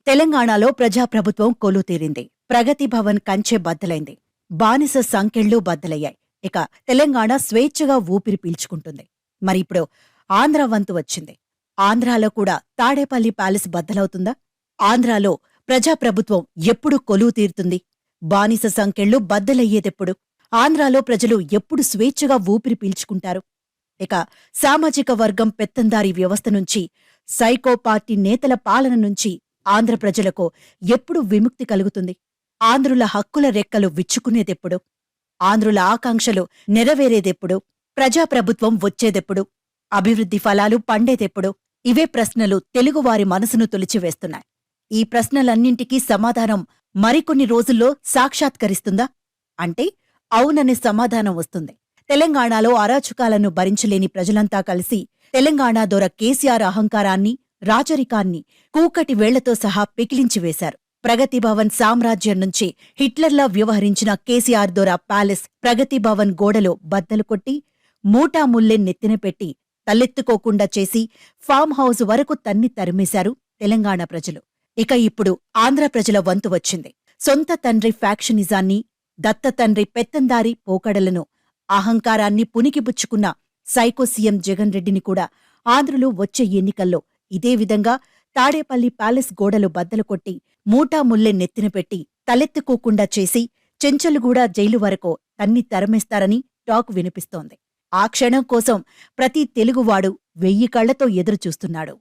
తెలంగాణలో ప్రజాప్రభుత్వం కొలువుతీరింది. ప్రగతి భవన్ కంచె బద్దలైంది. బానిస సంకెళ్లు బద్దలయ్యాయి. ఇక తెలంగాణ స్వేచ్ఛగా ఊపిరి పీల్చుకుంటుంది. మరిప్పుడు ఆంధ్ర వంతు వచ్చింది. ఆంధ్రాలో కూడా తాడేపల్లి ప్యాలెస్ బద్దలవుతుందా? ఆంధ్రాలో ప్రజాప్రభుత్వం ఎప్పుడు కొలువు తీరుతుంది? బానిస సంకెళ్లు బద్దలయ్యేదెప్పుడు? ఆంధ్రాలో ప్రజలు ఎప్పుడు స్వేచ్ఛగా ఊపిరి పీల్చుకుంటారు? ఇక సామాజిక వర్గం పెత్తందారీ వ్యవస్థ నుంచి, సైకో పార్టీ నేతల పాలన నుంచి ఆంధ్ర ప్రజలకు ఎప్పుడు విముక్తి కలుగుతుంది? ఆంధ్రుల హక్కుల రెక్కలు విచ్చుకునేదెప్పుడు? ఆంధ్రుల ఆకాంక్షలు నెరవేరేదెప్పుడు? ప్రజాప్రభుత్వం వచ్చేదెప్పుడు? అభివృద్ధి ఫలాలు పండేదెప్పుడు? ఇవే ప్రశ్నలు తెలుగువారి మనసును తొలిచివేస్తున్నాయి. ఈ ప్రశ్నలన్నింటికీ సమాధానం మరికొన్ని రోజుల్లో సాక్షాత్కరిస్తుందా? అంటే అవుననే సమాధానం వస్తుంది. తెలంగాణలో అరాచకాలను భరించలేని ప్రజలంతా కలిసి తెలంగాణ దొర కేసీఆర్ అహంకారాన్ని, రాజరికాన్ని కూకటి వేళ్లతో సహా పెకిలించివేశారు. ప్రగతిభవన్ సామ్రాజ్యం నుంచి హిట్లర్లా వ్యవహరించిన కేసీఆర్ దొర ప్యాలెస్ ప్రగతిభవన్ గోడలో బద్దలు కొట్టి, మూటాముల్లె నెత్తిన పెట్టి, తలెత్తుకోకుండా చేసి ఫామ్ హౌస్ వరకు తన్ని తరిమేశారు తెలంగాణ ప్రజలు. ఇక ఇప్పుడు ఆంధ్ర ప్రజల వంతు వచ్చింది. సొంత తండ్రి ఫ్యాక్షనిజాన్ని, దత్త తండ్రి పెత్తందారీ పోకడలను, అహంకారాన్ని పునికిపుచ్చుకున్న సైకో సీఎం జగన్ రెడ్డిని కూడా ఆంధ్రులు వచ్చే ఎన్నికల్లో ఇదే విధంగా తాడేపల్లి ప్యాలెస్ గోడలు బద్దలు కొట్టి, మూటాముల్లె నెత్తిన పెట్టి, తలెత్తుకోకుండా చేసి చెంచలుగూడ జైలు వరకు తన్ని తరమేస్తారని టాక్ వినిపిస్తోంది. ఆ క్షణం కోసం ప్రతి తెలుగువాడు 1000 కళ్లతో ఎదురుచూస్తున్నాడు.